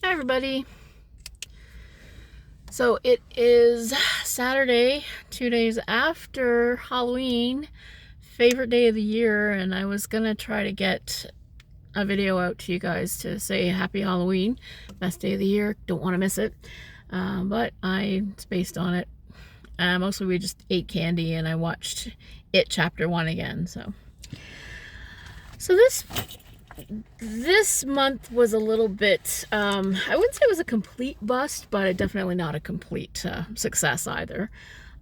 Hi everybody. So it is Saturday, 2 days after Halloween, favorite day of the year, and I was gonna try to get a video out to you guys to say happy Halloween, best day of the year, don't want to miss it, but I spaced on it. Mostly we just ate candy and I watched It Chapter 1 again. So this month was a little bit, I wouldn't say it was a complete bust, but definitely not a complete success either.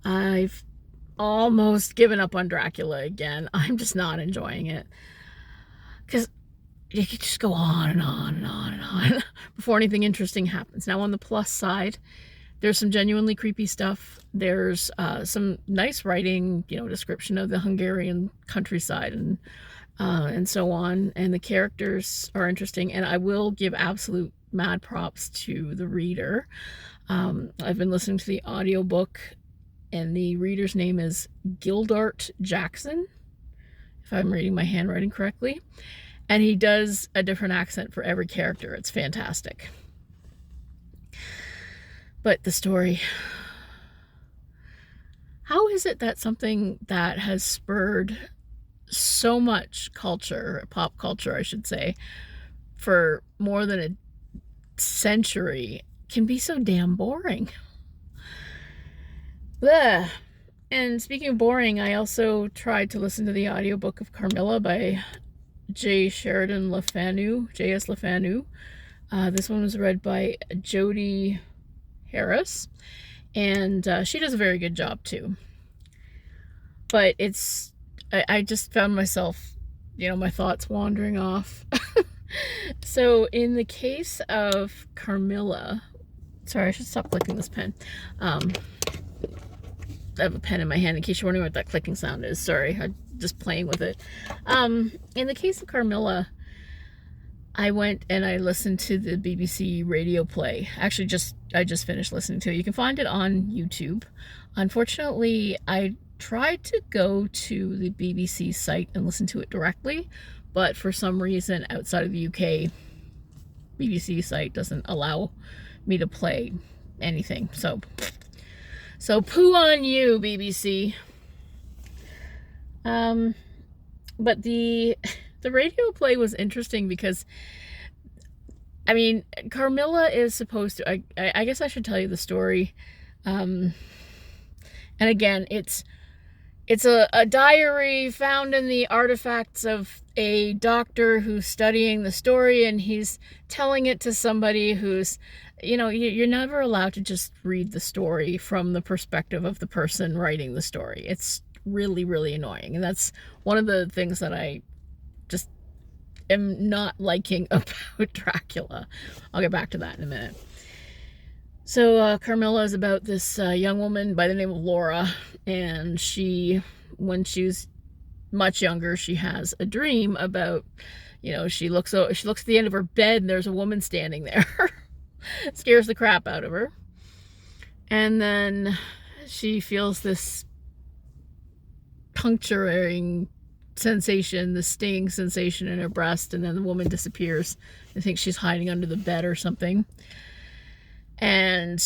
I've almost given up on Dracula again. I'm just not enjoying it. Because you could just go on and on and on and on before anything interesting happens. Now, on the plus side, there's some genuinely creepy stuff. There's some nice writing, description of the Hungarian countryside and so on. And the characters are interesting. And I will give absolute mad props to the reader. I've been listening to the audiobook, and the reader's name is Gildart Jackson, if I'm reading my handwriting correctly. And he does a different accent for every character. It's fantastic. But the story, how is it that something that has spurred so much culture, pop culture I should say, for more than a century can be so damn boring? Blech. And speaking of boring, I also tried to listen to the audiobook of Carmilla by J.S. LeFanu. This one was read by Jody Harris, and she does a very good job too. But I just found myself, my thoughts wandering off. So in the case of Carmilla, sorry, I should stop clicking this pen. I have a pen in my hand in case you're wondering what that clicking sound is. Sorry, I'm just playing with it. In the case of Carmilla, I went and I listened to the BBC radio play. Actually, I just finished listening to it. You can find it on YouTube. Unfortunately, I tried to go to the BBC site and listen to it directly, but for some reason outside of the UK, BBC site doesn't allow me to play anything. So poo on you, BBC. But the radio play was interesting because, Carmilla is supposed to, I guess I should tell you the story. And again, it's a diary found in the artifacts of a doctor who's studying the story, and he's telling it to somebody who's, you're never allowed to just read the story from the perspective of the person writing the story. It's really, really annoying. And that's one of the things that I just am not liking about Dracula. I'll get back to that in a minute. So Carmilla is about this young woman by the name of Laura, and when she's much younger, she has a dream about, she looks at the end of her bed and there's a woman standing there. It scares the crap out of her. And then she feels this puncturing sensation, the stinging sensation in her breast, and then the woman disappears. I think she's hiding under the bed or something. And,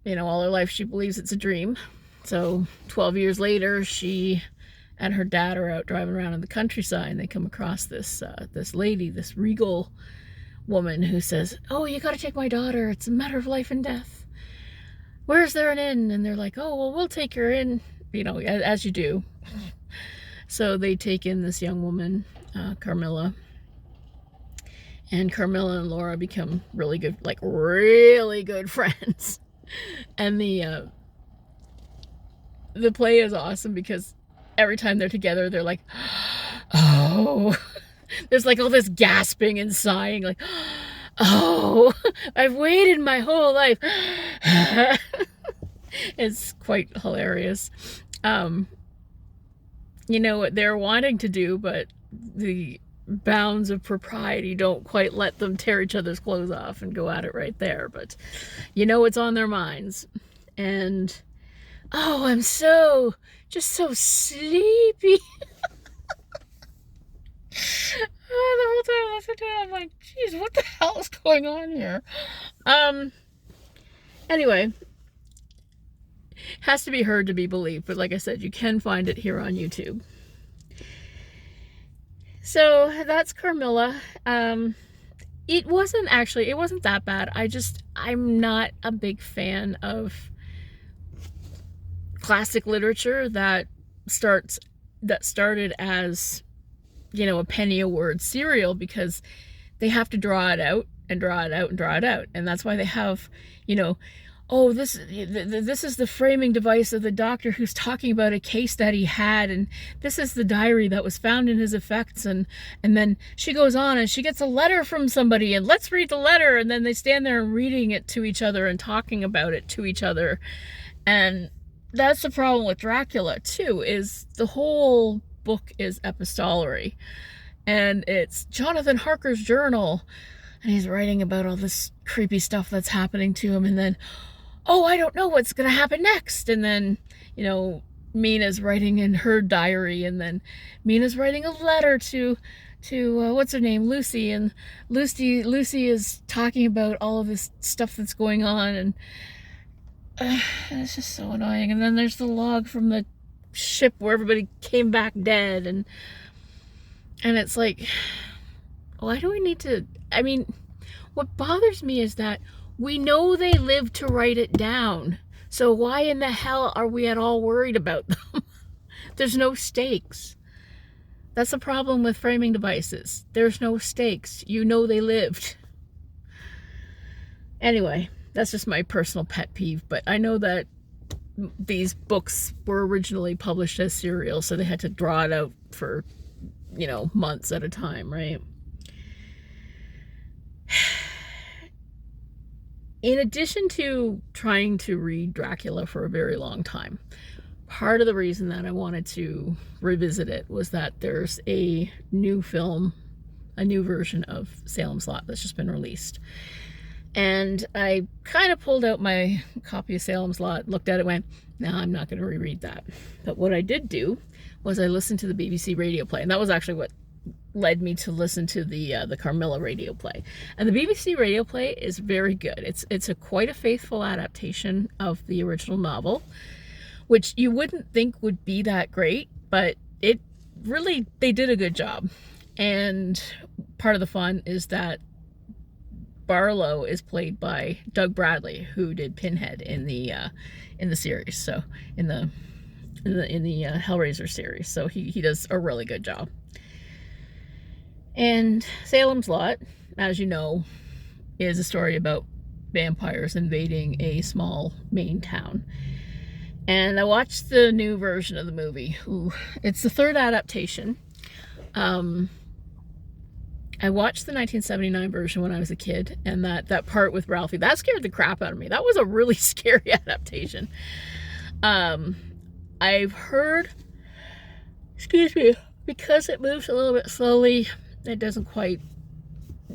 all her life she believes it's a dream. So 12 years later, she and her dad are out driving around in the countryside, and they come across this lady, this regal woman who says, "Oh, you got to take my daughter. It's a matter of life and death. Where's there an inn?" And they're like, "Oh, well, we'll take her in," as you do. So they take in this young woman, Carmilla. And Carmilla and Laura become really good friends. And the play is awesome because every time they're together, they're like, "Oh," there's like all this gasping and sighing, like, "Oh, I've waited my whole life." It's quite hilarious. What they're wanting to do, but the bounds of propriety don't quite let them tear each other's clothes off and go at it right there. But it's on their minds. And oh, I'm just so sleepy. the whole time I listened to it, I'm like, geez, what the hell is going on here? Anyway, has to be heard to be believed, but like I said, you can find it here on YouTube. So that's Carmilla. It wasn't that bad. I'm not a big fan of classic literature that started as, you know, a penny a word serial, because they have to draw it out and draw it out and draw it out. And that's why they have, you know, oh, this is the framing device of the doctor who's talking about a case that he had, and this is the diary that was found in his effects, and then she goes on and she gets a letter from somebody, and let's read the letter, and then they stand there and reading it to each other and talking about it to each other. And that's the problem with Dracula too, is the whole book is epistolary, and it's Jonathan Harker's journal, and he's writing about all this creepy stuff that's happening to him, and then, oh, I don't know what's going to happen next. And then, you know, Mina's writing in her diary, and then Mina's writing a letter to what's her name, Lucy, and Lucy is talking about all of this stuff that's going on, and it's just so annoying. And then there's the log from the ship where everybody came back dead, and it's like, why do we need to? I mean, what bothers me is that we know they lived to write it down. So why in the hell are we at all worried about them? There's no stakes. That's the problem with framing devices. There's no stakes. You know they lived. Anyway, that's just my personal pet peeve. But I know that these books were originally published as serials, so they had to draw it out for, you know, months at a time, right? In addition to trying to read Dracula for a very long time, part of the reason that I wanted to revisit it was that there's a new film, a new version of Salem's Lot that's just been released. And I kind of pulled out my copy of Salem's Lot, looked at it, went, no, I'm not going to reread that. But what I did do was I listened to the BBC radio play, and that was actually what led me to listen to the Carmilla radio play. And the BBC radio play is very good. It's quite a faithful adaptation of the original novel, which you wouldn't think would be that great, but it really, they did a good job. And part of the fun is that Barlow is played by Doug Bradley, who did Pinhead in the series, so in the Hellraiser series. So he does a really good job. And Salem's Lot, as you know, is a story about vampires invading a small Maine town. And I watched the new version of the movie. Ooh, it's the third adaptation. I watched the 1979 version when I was a kid, and that part with Ralphie, that scared the crap out of me. That was a really scary adaptation. I've heard, excuse me, because it moves a little bit slowly, it doesn't quite,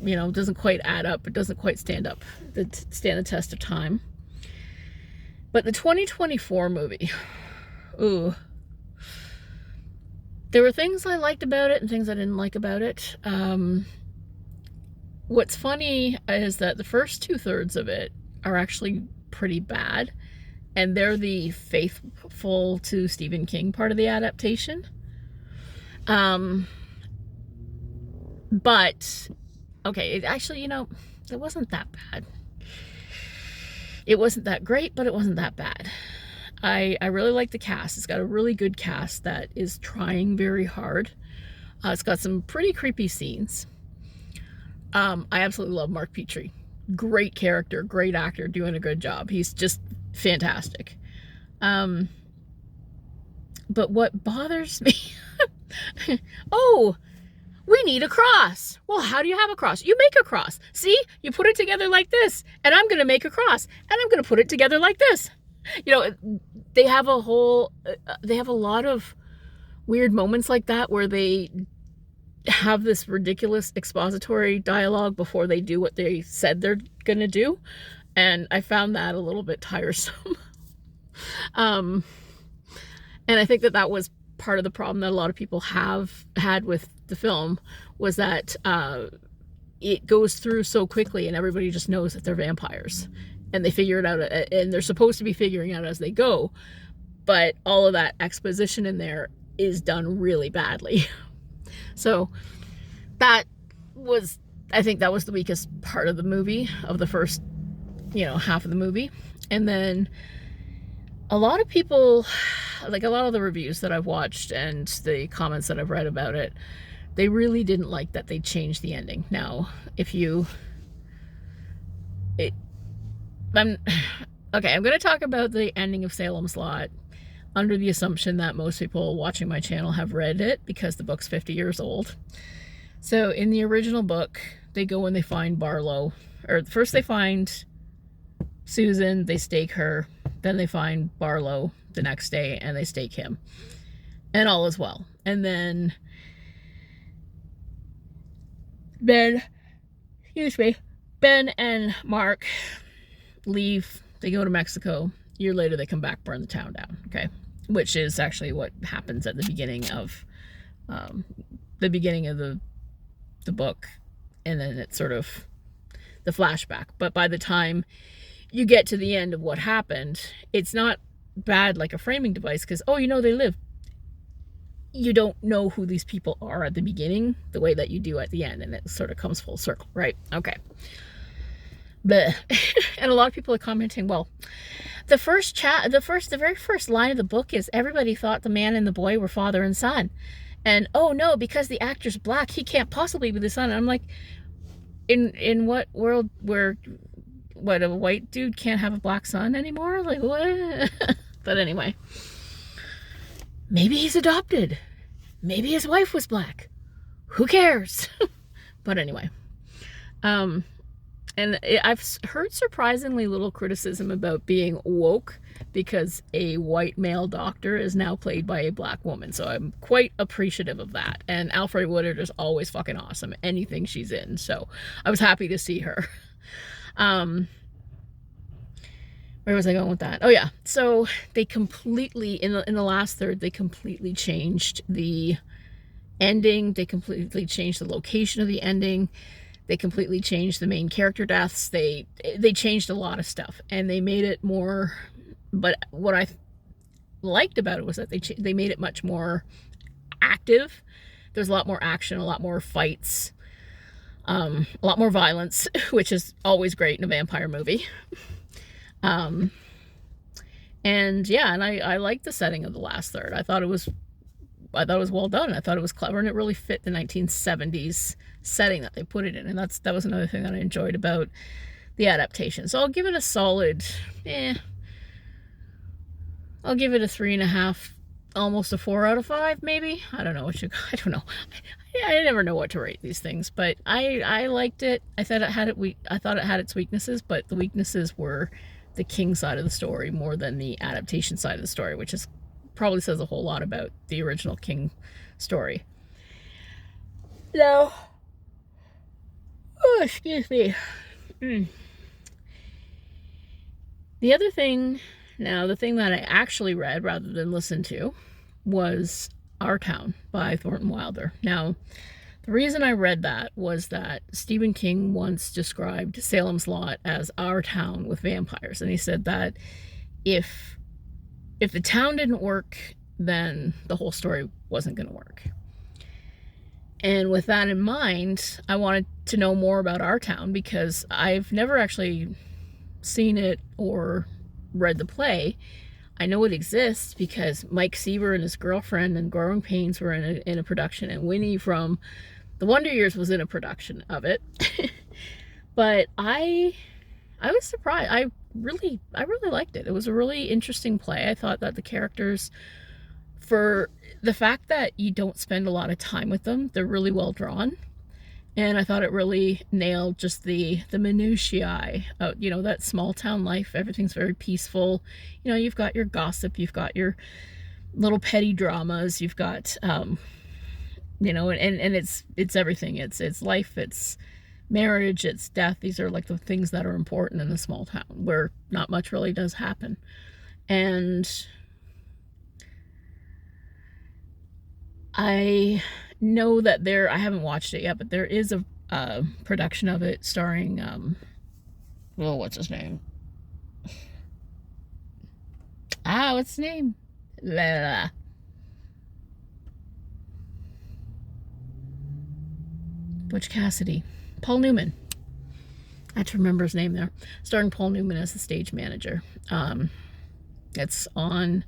you know, doesn't quite add up. It doesn't quite stand the test of time. But the 2024 movie, ooh, there were things I liked about it and things I didn't like about it. What's funny is that the first 2/3 of it are actually pretty bad, and they're the faithful to Stephen King part of the adaptation. But, okay, it actually, you know, it wasn't that bad. It wasn't that great, but it wasn't that bad. I really like the cast. It's got a really good cast that is trying very hard. It's got some pretty creepy scenes. I absolutely love Mark Petrie. Great character, great actor, doing a good job. He's just fantastic. But what bothers me... oh, we need a cross. Well, how do you have a cross? You make a cross. See? You put it together like this, and I'm going to make a cross, and I'm going to put it together like this. You know, they have a lot of weird moments like that where they have this ridiculous expository dialogue before they do what they said they're going to do. And I found that a little bit tiresome. And I think that was part of the problem that a lot of people have had with the film was that it goes through so quickly and everybody just knows that they're vampires. And they figure it out, and they're supposed to be figuring it out as they go. But all of that exposition in there is done really badly. So that was, I think that was the weakest part of the movie, of the first, half of the movie. And then a lot of people, like a lot of the reviews that I've watched and the comments that I've read about it, they really didn't like that they changed the ending. Now, I'm going to talk about the ending of Salem's Lot under the assumption that most people watching my channel have read it, because the book's 50 years old. So in the original book, they go and they find Barlow, or first they find Susan, they stake her, then they find Barlow the next day and they stake him, and all is well. And then Ben and Mark leave, they go to Mexico. A year later, they come back, burn the town down, okay? Which is actually what happens at the beginning of the book, and then it's sort of the flashback. But by the time you get to the end of what happened, it's not bad like a framing device, because, they live. You don't know who these people are at the beginning the way that you do at the end, and it sort of comes full circle, right? Okay. But and a lot of people are commenting, well, the very first line of the book is everybody thought the man and the boy were father and son, and oh no, because the actor's black, he can't possibly be the son. And I'm like, in what world where a white dude can't have a black son anymore? Like, what? But anyway, maybe he's adopted, maybe his wife was black, who cares? But anyway, and I've heard surprisingly little criticism about being woke, because a white male doctor is now played by a black woman. So I'm quite appreciative of that. And Alfre Woodard is always fucking awesome, anything she's in. So I was happy to see her. Where was I going with that? Oh yeah. So they completely, in the last third, they completely changed the ending. They completely changed the location of the ending. They completely changed the main character deaths. They changed a lot of stuff, and they made it more. But what I liked about it was that they made it much more active. There's a lot more action, a lot more fights, a lot more violence, which is always great in a vampire movie. And yeah, and I liked the setting of the last third. I thought it was well done. I thought it was clever, and it really fit the 1970s setting that they put it in. And that was another thing that I enjoyed about the adaptation. So I'll give it a solid, I'll give it a 3.5, almost a 4 out of 5, maybe. I don't know. I don't know. I never know what to rate these things, but I liked it. I thought it had its weaknesses, but the weaknesses were the King side of the story more than the adaptation side of the story, which is probably says a whole lot about the original King story. Now, oh, excuse me. The other thing, the thing that I actually read rather than listened to was Our Town by Thornton Wilder. Now, the reason I read that was that Stephen King once described Salem's Lot as our town with vampires. And he said that if the town didn't work, then the whole story wasn't going to work. And with that in mind, I wanted to know more about Our Town, because I've never actually seen it or read the play. I know it exists because Mike Seaver and his girlfriend and Growing Pains were in a production, and Winnie from The Wonder Years was in a production of it. But I was surprised. I really liked it. It was a really interesting play. I thought that the characters, for the fact that you don't spend a lot of time with them, they're really well drawn. And I thought it really nailed just the minutiae of, that small town life. Everything's very peaceful. You've got your gossip, you've got your little petty dramas, you've got, and it's everything. It's life, it's marriage, it's death. These are like the things that are important in a small town where not much really does happen. And know that I haven't watched it yet, but there is a production of it starring, well, what's his name? What's his name? Butch Cassidy. Paul Newman. I have to remember his name there. Starring Paul Newman as the stage manager. It's on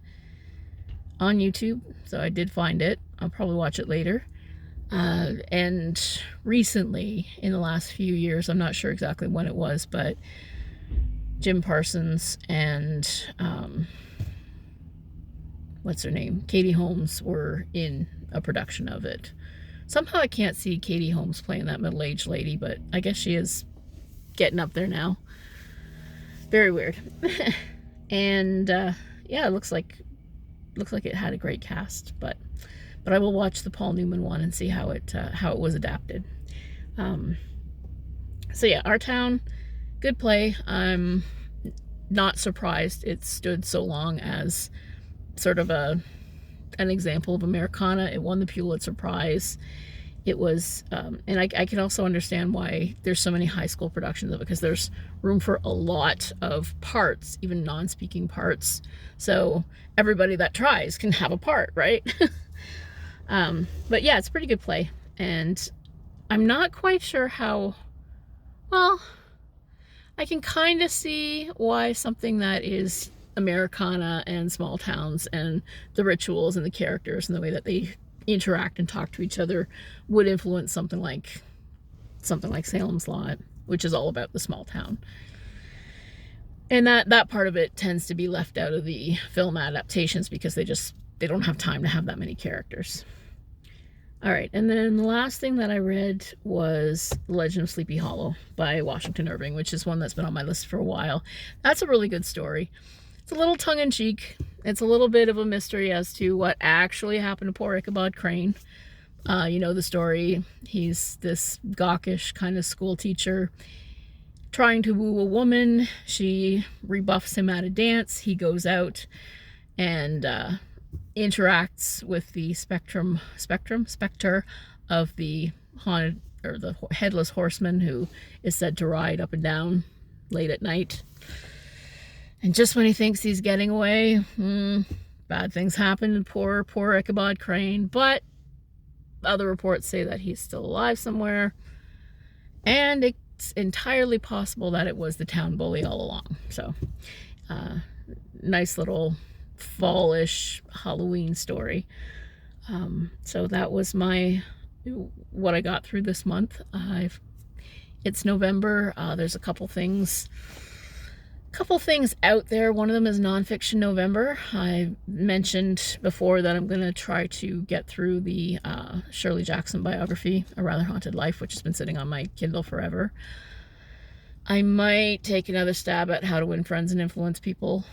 YouTube, so I did find it. I'll probably watch it later. And recently, in the last few years, I'm not sure exactly when it was, but Jim Parsons and what's her name? Katie Holmes were in a production of it. Somehow I can't see Katie Holmes playing that middle-aged lady, but I guess she is getting up there now. Very weird. And yeah, it looks like it had a great cast, but I will watch the Paul Newman one and see how it was adapted. So yeah, Our Town, good play. I'm not surprised it stood so long as sort of an example of Americana. It won the Pulitzer Prize. It was, and I can also understand why there's so many high school productions of it, because there's room for a lot of parts, even non-speaking parts. So everybody that tries can have a part, right? But yeah, it's a pretty good play. And I'm not quite sure how, well, I can kind of see why something that is Americana and small towns and the rituals and the characters and the way that they interact and talk to each other would influence something like Salem's Lot, which is all about the small town. And that part of it tends to be left out of the film adaptations because they don't have time to have that many characters. All right, and then the last thing that I read was Legend of Sleepy Hollow by Washington Irving, which is one that's been on my list for a while. That's a really good story. It's a little tongue-in-cheek. It's a little bit of a mystery as to what actually happened to poor Ichabod Crane. You know the story. He's this gawkish kind of school teacher trying to woo a woman. She rebuffs him at a dance. He goes out and interacts with the specter of the haunted, or the headless horseman, who is said to ride up and down late at night. And just when he thinks he's getting away, bad things happen to poor Ichabod Crane. But other reports say that he's still alive somewhere. And it's entirely possible that it was the town bully all along. So, nice little fallish Halloween story. So that was what I got through this month. It's November. There's a couple things out there. One of them is Nonfiction November. I mentioned before that I'm going to try to get through the Shirley Jackson biography, A Rather Haunted Life, which has been sitting on my Kindle forever. I might take another stab at How to Win Friends and Influence People,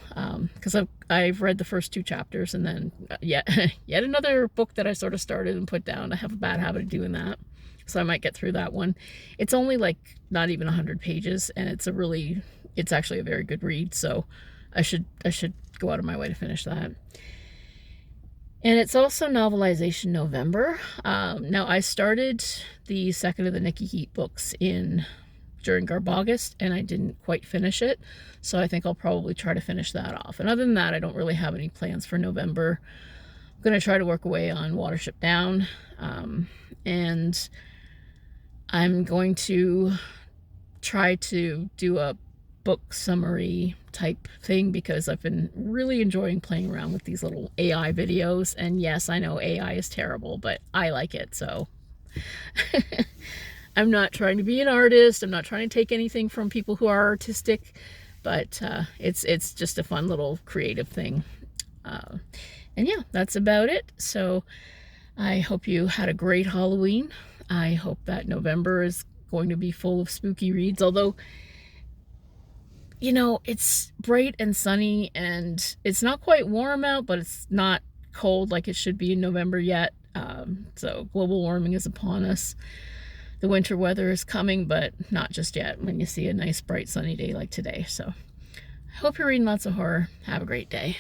because I've read the first 2 chapters, and then yet another book that I sort of started and put down. I have a bad habit of doing that, so I might get through that one. It's only like not even 100 pages, and it's actually a very good read, so I should go out of my way to finish that. And it's also Novelization November. Now, I started the second of the Nikki Heat books during August, and I didn't quite finish it, so I think I'll probably try to finish that off. And other than that, I don't really have any plans for November. I'm going to try to work away on Watership Down, and I'm going to try to do a book summary type thing, because I've been really enjoying playing around with these little AI videos. And yes, I know AI is terrible, but I like it, so I'm not trying to be an artist. I'm not trying to take anything from people who are artistic, but it's just a fun little creative thing. And yeah, that's about it. So I hope you had a great Halloween. I hope that November is going to be full of spooky reads, although, you know, it's bright and sunny, and it's not quite warm out, but it's not cold like it should be in November yet. So global warming is upon us. The winter weather is coming, but not just yet when you see a nice bright sunny day like today. So I hope you're reading lots of horror. Have a great day.